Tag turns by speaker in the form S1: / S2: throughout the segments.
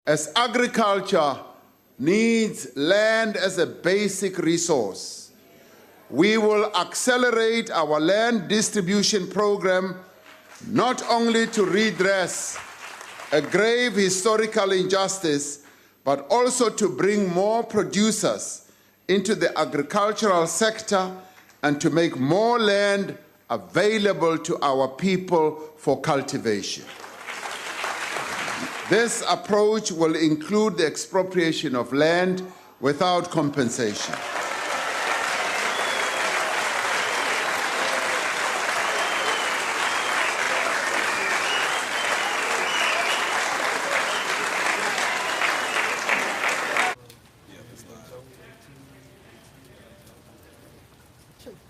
S1: As agriculture needs land as a basic resource, we will accelerate our land distribution program not only to redress a grave historical injustice, but also to bring more producers into the agricultural sector and to make more land available to our people for cultivation. This approach will include the expropriation of land without compensation.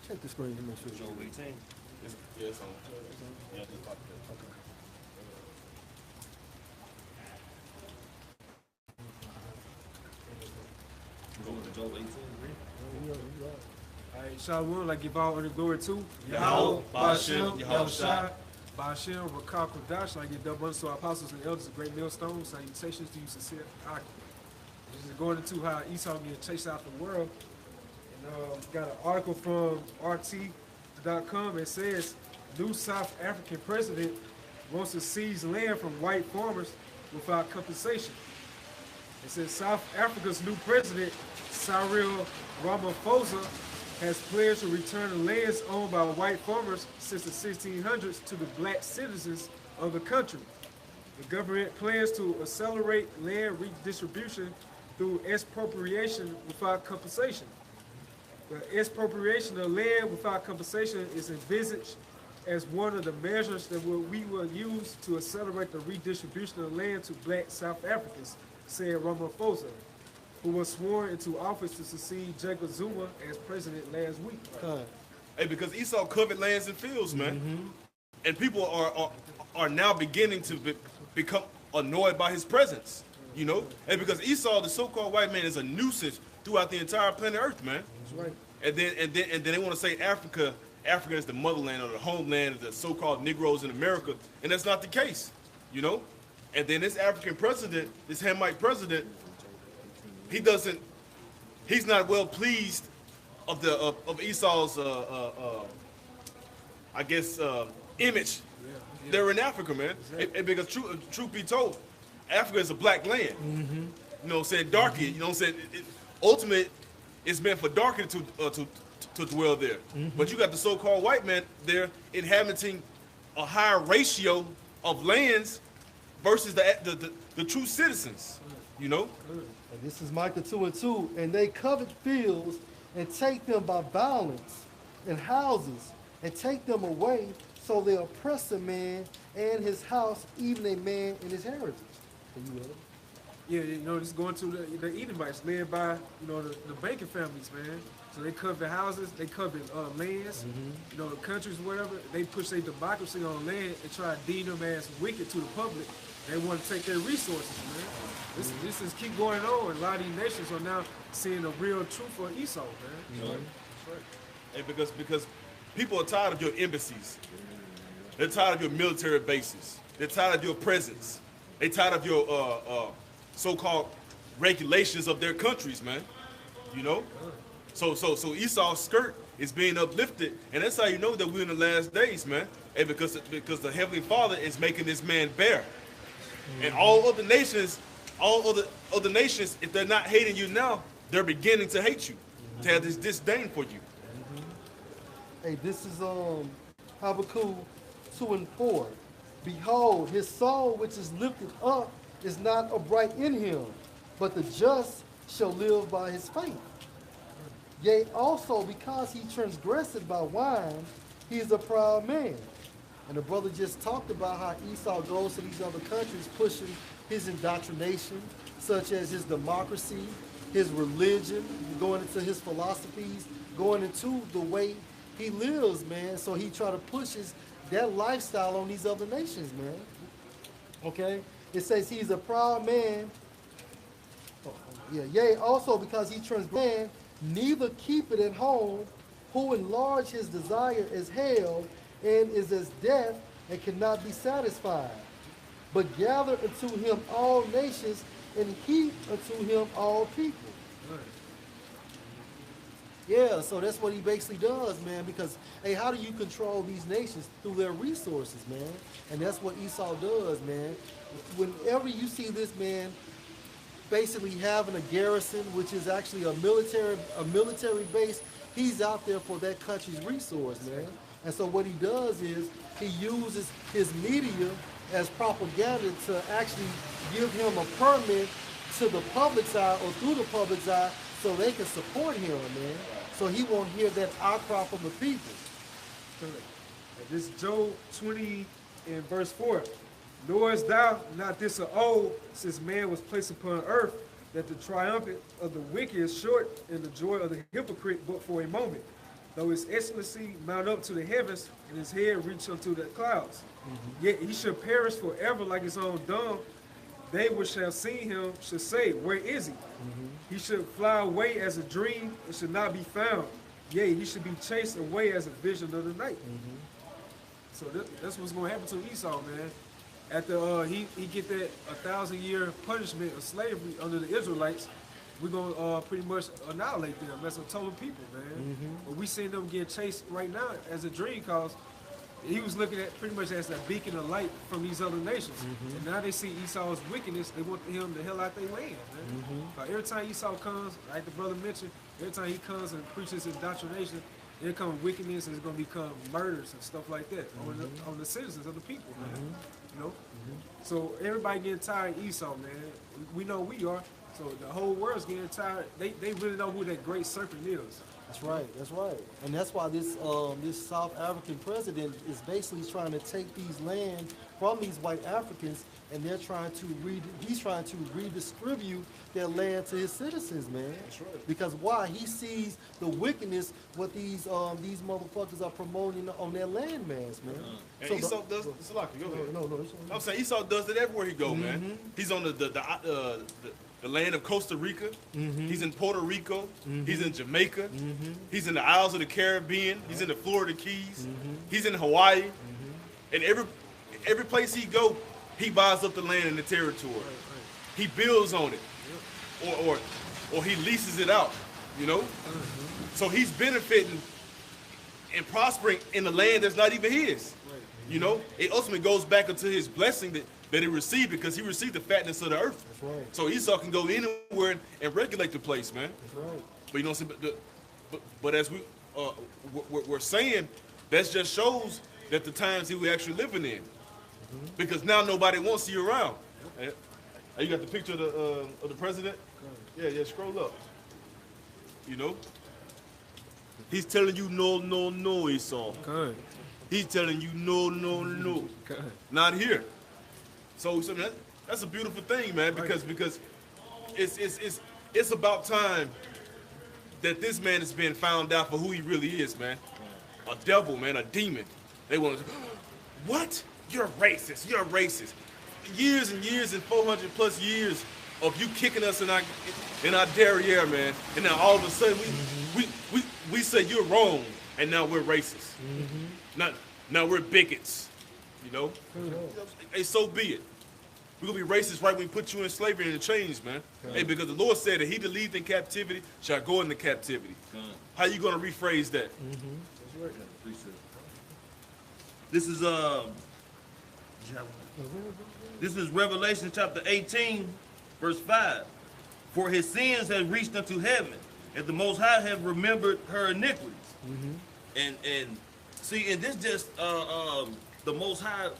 S2: Check the screen to make sure.
S3: Joel 18. Yeah, it's on. Yeah, just pop it. Okay. Go to Joel 18.
S2: All right, Shalom, like give all honor and glory to
S3: Yahweh, Ba'ashem, Yahushua.
S2: Ba'ashem, Rakah, Kodash, like give double honor to our apostles and elders of great millstones. Salutations to you, sincere Aki. This is going into how Esau getting chased out the world. And got an article from RT.com. It says, new South African president wants to seize land from white farmers without compensation. It says South Africa's new president, Cyril Ramaphosa, has pledged to return the lands owned by white farmers since the 1600s to the black citizens of the country. The government plans to accelerate land redistribution through expropriation without compensation. The expropriation of land without compensation is envisaged as one of the measures that we will use to accelerate the redistribution of land to black South Africans, said Ramaphosa, who was sworn into office to succeed Jacob Zuma as president last week.
S3: Hey, because Esau covered lands and fields, man. And people are now beginning to become annoyed by his presence, you know? And because Esau, the so-called white man, is a nuisance throughout the entire planet Earth, man.
S2: That's right.
S3: And then they want to say Africa is the motherland or the homeland of the so-called Negroes in America, and that's not the case, you know. And then this African president, this Hamite president, he's not well pleased of Esau's I guess image there in Africa, man. And because truth be told, Africa is a black land. You know what I'm saying? Darky, you know what I'm saying? Ultimately, it's meant for darky to dwell there. But you got the so-called white man there inhabiting a higher ratio of lands versus the true citizens, you know?
S4: And this is Micah 2:2, and they covet fields and take them by violence, and houses, and take them away, so they oppress a man and his house, even a man and his heritage. Are you ready?
S2: Yeah, you know, this is going to the Edomites, led by, you know, the banking families, man. So they covet houses, they covet lands, you know, countries, whatever. They push their democracy on land and try to deem them as wicked to the public. They want to take their resources, man. This is keep going on. A lot of these nations are now seeing the real truth of Esau, man.
S3: Right. Hey, because people are tired of your embassies. They're tired of your military bases. They're tired of your presence. They're tired of your so-called regulations of their countries, man. You know? So Esau's skirt is being uplifted, and that's how you know that we're in the last days, man. And because the Heavenly Father is making this man bare. And all other nations, if they're not hating you now, they're beginning to hate you, to have this disdain for you.
S4: Hey, this is Habakkuk 2:4. Behold, his soul which is lifted up is not upright in him, but the just shall live by his faith. Yea, also because he transgressed by wine, he is a proud man. And the brother just talked about how Esau goes to these other countries pushing his indoctrination, such as his democracy, his religion, going into his philosophies, going into the way he lives, man. So he try to push that lifestyle on these other nations, man. Okay? It says he's a proud man. Yea, also because he transgressed, neither keep it at home, who enlarge his desire as hell, and is as death, and cannot be satisfied. But gather unto him all nations, and heap unto him all people. Yeah, so that's what he basically does, man, because, hey, how do you control these nations? Through their resources, man. And that's what Esau does, man. Whenever you see this man basically having a garrison, which is actually a military base, he's out there for that country's resource, man. And so what he does is he uses his media as propaganda to actually give him a permit to the public's eye or through the public's eye so they can support him, man. So he won't hear that outcry from the people.
S2: This is Job 20 and verse 4. Knowest thou not this of old, since man was placed upon earth, that the triumph of the wicked is short, and the joy of the hypocrite but for a moment? Though his excellency mount up to the heavens, and his head reach unto the clouds. Yet he shall perish forever like his own dung. They which shall see him shall say, where is he? He should fly away as a dream and should not be found. Yea, he should be chased away as a vision of the night. So that's what's going to happen to Esau, man. After he get that 1,000-year punishment of slavery under the Israelites, we're going to pretty much annihilate them as a total people, man. But we seeing them get chased right now as a dream, cause he was looking at pretty much as a beacon of light from these other nations. And now they see Esau's wickedness, they want him the hell out their land, man. But every time Esau comes, like the brother mentioned, every time he comes and preaches indoctrination, there comes wickedness and it's going to become murders and stuff like that on the citizens of the people, man. You know? So everybody getting tired of Esau, man. We know we are. So the whole world's getting tired. They really know who that great serpent is.
S4: That's right, that's right. And that's why this South African president is basically trying to take these land from these white Africans, and they're trying to he's trying to redistribute their land to his citizens, man. That's right. Because why? He sees the wickedness what these motherfuckers are promoting on their land mass, man.
S3: And
S4: So
S3: Esau does it's a lot. Go ahead.
S4: no.
S3: I'm saying Esau does it everywhere he go, man. He's on the land of Costa Rica. He's in Puerto Rico. He's in Jamaica. He's in the Isles of the Caribbean. He's in the Florida Keys. He's in Hawaii. And every place he go, he buys up the land and the territory. He builds on it, or he leases it out. You know, so he's benefiting and prospering in the land that's not even his. You know, it ultimately goes back into his blessing that he received, because he received the fatness of the earth.
S4: That's right.
S3: So Esau can go anywhere and regulate the place, man.
S4: That's right.
S3: But you know what I'm saying? But as we're saying, that just shows that the times he was actually living in. Because now nobody wants you around. Hey, you got the picture of the president? Yeah, scroll up. You know? He's telling you no, Esau.
S2: Good.
S3: He's telling you no.
S2: Good.
S3: Not here. So that's a beautiful thing, man, because it's about time that this man has been found out for who he really is, man. A devil, man, a demon. They want to, what? You're racist. You're racist. Years and years and 400 plus years of you kicking us in our derriere, man. And now all of a sudden we say you're wrong, and now we're racist. Now we're bigots. You know? Hey, so be it. We're going to be racist right when we put you in slavery and in chains, man. Hey, because the Lord said that he that leads in captivity shall go into captivity. How you going to rephrase that?
S5: This is Revelation chapter 18, verse 5. For his sins have reached unto heaven, and the Most High have remembered her iniquities. And see, and this just the Most High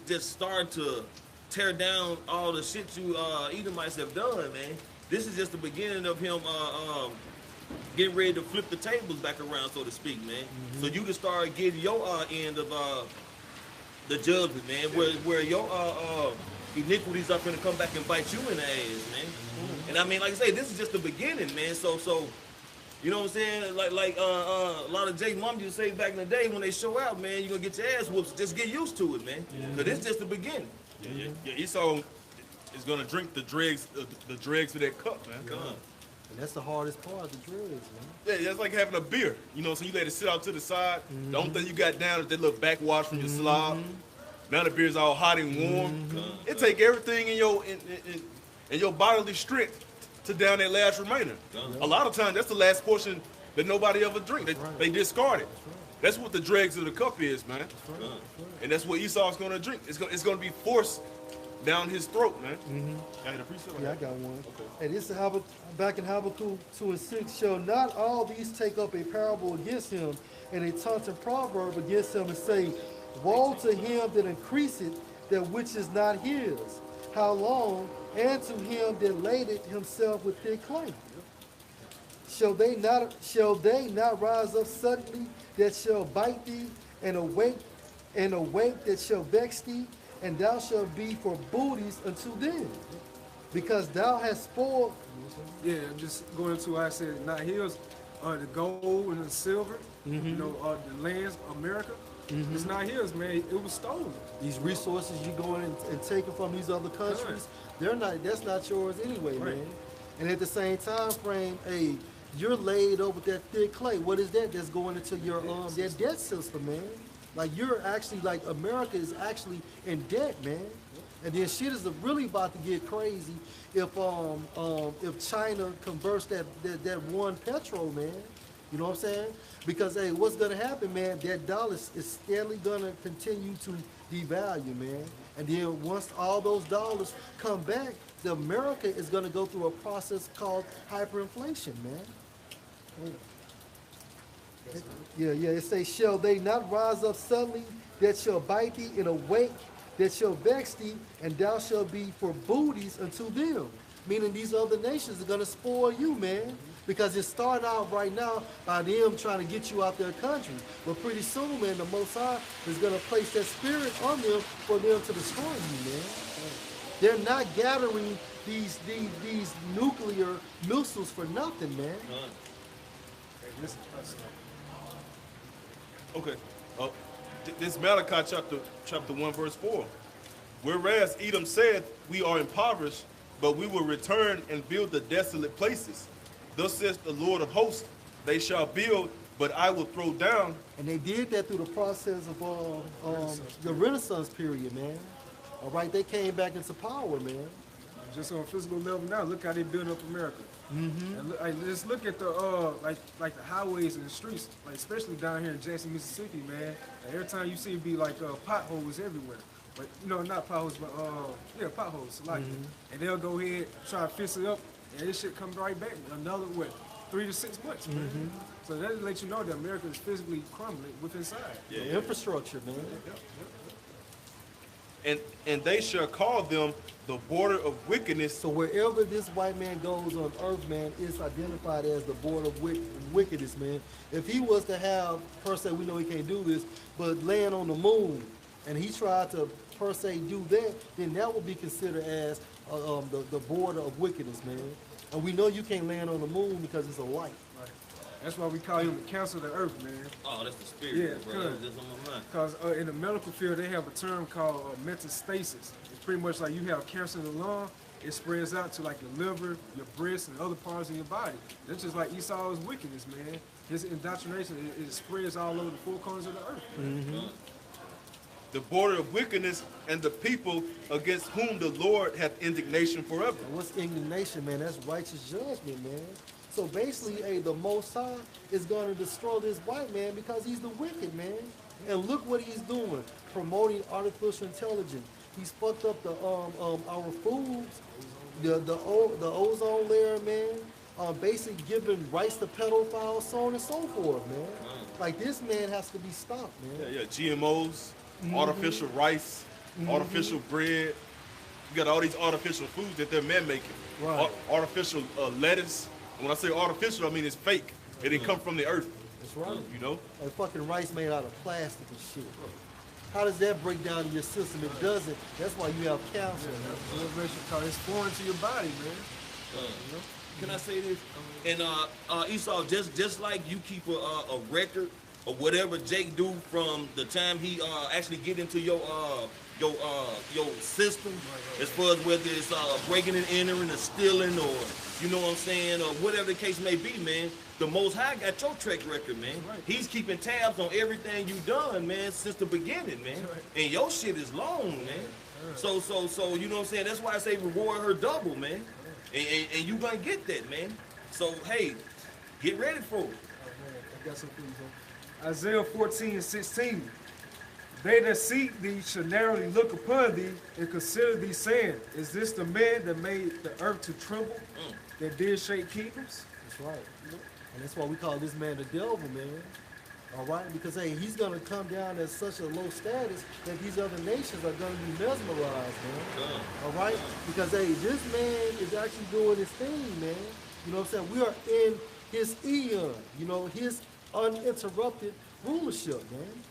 S5: just started to tear down all the shit you Edomites have done, man. This is just the beginning of him getting ready to flip the tables back around, so to speak, man. So you can start getting your end of the judgment, man, where your iniquities are going to come back and bite you in the ass, man. And I mean, like I say, this is just the beginning, man. So you know what I'm saying? Like a lot of Jay's mom used to say back in the day, when they show out, man, you're gonna get your ass whooped. Just get used to it, man. Cause it's just the beginning.
S3: Yeah, Esau is gonna drink the dregs of that cup, man.
S4: And that's the hardest part, the dregs, man.
S3: Yeah, that's like having a beer. You know, so you let it sit out to the side. The only thing you got down is that little backwash from your slob. Now the beer's all hot and warm. It take everything in and your bodily strength to down that last remainder. A lot of times, that's the last portion that nobody ever drink. They discard it. That's what the dregs of the cup is, man. And that's what Esau's going to drink. It's going to be forced down his throat, man.
S4: Yeah, I got one. Okay. And this is back in Habakkuk 2:6. Shall not all these take up a parable against him, and a taunting proverb against him, and say, woe to him that increaseth that which is not his? How long? And to him that ladeth himself with thick clay. Shall they not rise up suddenly that shall bite thee, and awake that shall vex thee, and thou shalt be for booties unto them, because thou hast spoiled.
S2: Yeah, just going into what I said, not his, the gold and the silver, you know, the lands, America. It's not his, man. It was stolen.
S4: These resources you going and taking from these other countries, that's not yours anyway, man. And at the same time frame, hey, you're laid over that thick clay. What is that? That's going into your that debt system, man. Like you're actually like America is actually in debt, man. And then shit is really about to get crazy if China converts that one petrol, man. You know what I'm saying? Because hey, what's gonna happen, man? That dollar is steadily gonna continue to devalue, man. And then once all those dollars come back, America is gonna go through a process called hyperinflation, man. Yeah. It says, shall they not rise up suddenly that shall bite thee, and awake that shall vex thee, and thou shalt be for booties unto them. Meaning these other nations are gonna spoil you, man. Because it's starting out right now by them trying to get you out their country. But pretty soon, man, the Most High is going to place that spirit on them for them to destroy you, man. They're not gathering these nuclear missiles for nothing, man.
S3: Okay. This Malachi chapter 1, verse 4. Whereas Edom said, we are impoverished, but we will return and build the desolate places. Thus says the Lord of hosts, they shall build, but I will throw down. And
S4: they did that through the process of the Renaissance period, man. All right, they came back into power, man.
S2: Just on a physical level now, look how they build up America. And just look at the like the highways and the streets, like especially down here in Jackson, Mississippi, man. Like, every time you see it be like potholes everywhere. But you know, not potholes, but potholes. Like, and they'll go ahead try to fix it up. And this shit comes right back another, 3 to 6 months, man. So that lets you know that America is physically crumbling within inside.
S4: Yeah, infrastructure, man.
S3: And they shall call them the border of wickedness.
S4: So wherever this white man goes on earth, man, it's identified as the border of wickedness, man. If he was to have, per se, we know he can't do this, but land on the moon, and he tried to, per se, do that, then that would be considered as the border of wickedness, man. And we know you can't land on the moon because it's a light.
S2: Right. That's why we call him the cancer of the earth, man.
S5: Oh, that's the spirit,
S2: yeah,
S5: bro. That's on my mind.
S2: Because in the medical field, they have a term called metastasis. It's pretty much like you have cancer in the lung, it spreads out to like your liver, your breast, and other parts of your body. That's just like Esau's wickedness, man. His indoctrination, it spreads all over the four corners of the earth.
S3: The border of wickedness, and the people against whom the Lord hath indignation forever.
S4: And what's indignation, man? That's righteous judgment, man. So basically, the Most High is going to destroy this white man because he's the wicked, man. And look what he's doing, promoting artificial intelligence. He's fucked up the our foods, the ozone layer, man. Basically giving rights to pedophiles, so on and so forth, man. Like this man has to be stopped, man.
S3: Yeah, GMOs. Artificial rice, artificial bread. You got all these artificial foods that they're man-making.
S4: Right.
S3: Artificial lettuce. When I say artificial, I mean it's fake. It didn't come from the earth.
S4: That's right.
S3: You know?
S4: Like fucking rice made out of plastic and shit. How does that break down in your system? It doesn't. That's why you have cancer.
S2: It's foreign to your body, man.
S5: Can I say this? And Esau, just like you keep a record or whatever Jake do from the time he actually get into your system, as far as whether it's breaking and entering or stealing or, you know what I'm saying, or whatever the case may be, man. The Most High got your track record, man.
S2: Right.
S5: He's keeping tabs on everything you done, man, since the beginning, man.
S2: Right.
S5: And your shit is long, man. So you know what I'm saying? That's why I say reward her double, man. And you gonna get that, man. So hey, get ready for it.
S2: Oh, man, I got some for you, bro. Isaiah 14:16. They that seek thee shall narrowly look upon thee and consider thee, saying, is this the man that made the earth to tremble, that did shake kingdoms?
S4: That's right. And that's why we call this man the devil, man. All right? Because, hey, he's going to come down at such a low status that these other nations are going to be mesmerized, man. All right? Because, hey, this man is actually doing his thing, man. You know what I'm saying? We are in his eon, you know, his uninterrupted rulership, man.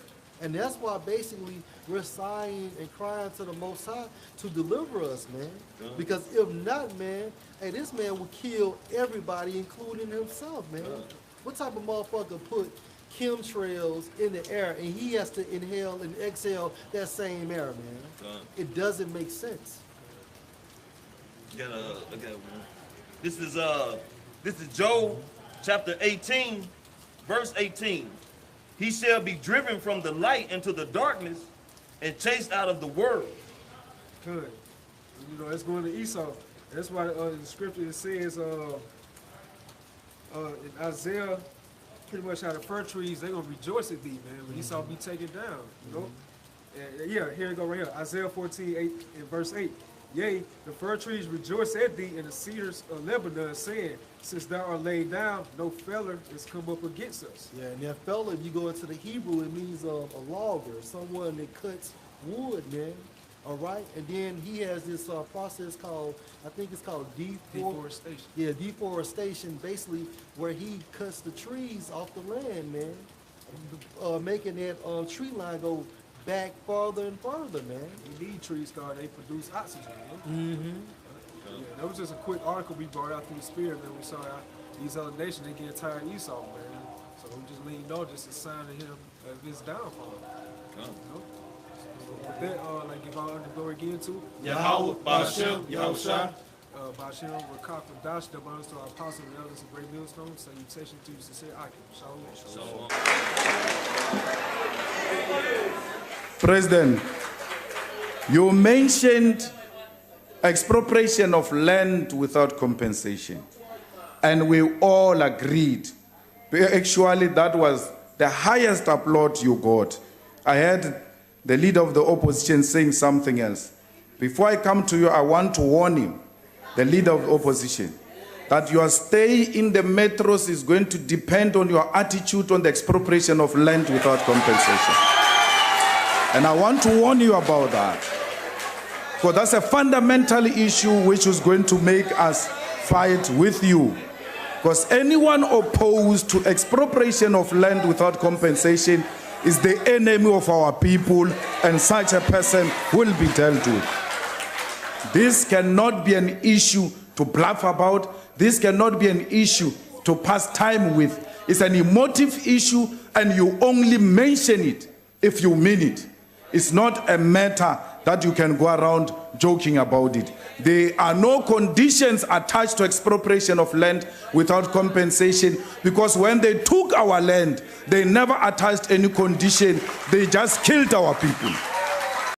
S4: And that's why basically we're sighing and crying to the Most High to deliver us, man. Because if not, man, hey, this man will kill everybody, including himself, man. What type of motherfucker put chemtrails in the air and he has to inhale and exhale that same air, man? It doesn't make sense.
S5: I got one. This is Job chapter 18, verse 18. He shall be driven from the light into the darkness and chased out of the world.
S2: Good. You know, it's going to Esau. That's why the scripture it says in Isaiah, pretty much how the fir trees, they're going to rejoice at thee, man, when Esau be taken down, you know? And yeah, here we go right here. Isaiah 14, and verse 8. Yea, the fir trees rejoice at thee, and the cedars of Lebanon, saying, since thou art laid down, no feller is come up against us.
S4: Yeah, and that fella, if you go into the Hebrew, it means a logger, someone that cuts wood, man. All right? And then he has this process called, I think it's called
S2: Deforestation.
S4: Yeah, deforestation, basically where he cuts the trees off the land, man, making that tree line go back farther and farther, man.
S2: We need trees because they produce oxygen, man. Yeah, that was just a quick article we brought out through the spirit, man. We saw how these other nations, they get tired of Esau, man. So we just let you know, just a sign of him of his downfall. You know? So with that, like give all the glory again to
S3: Yahweh, Ba'ashem, Yahushua.
S2: Ba'ashem, Rakak, Dash, the bonus to our apostles and elders of Great Millstone. Salutation to you, sincere Akim. Shalom.
S6: President, you mentioned expropriation of land without compensation, and we all agreed. Actually, that was the highest applaud you got. I heard the leader of the opposition saying something else. Before I come to you, I want to warn him, the leader of the opposition, that your stay in the metros is going to depend on your attitude on the expropriation of land without compensation. And I want to warn you about that. Because that's a fundamental issue which is going to make us fight with you. Because anyone opposed to expropriation of land without compensation is the enemy of our people, and such a person will be dealt with. This cannot be an issue to bluff about. This cannot be an issue to pass time with. It's an emotive issue, and you only mention it if you mean it. It's not a matter that you can go around joking about it. There are no conditions attached to expropriation of land without compensation, because when they took our land, they never attached any condition. They just killed our people.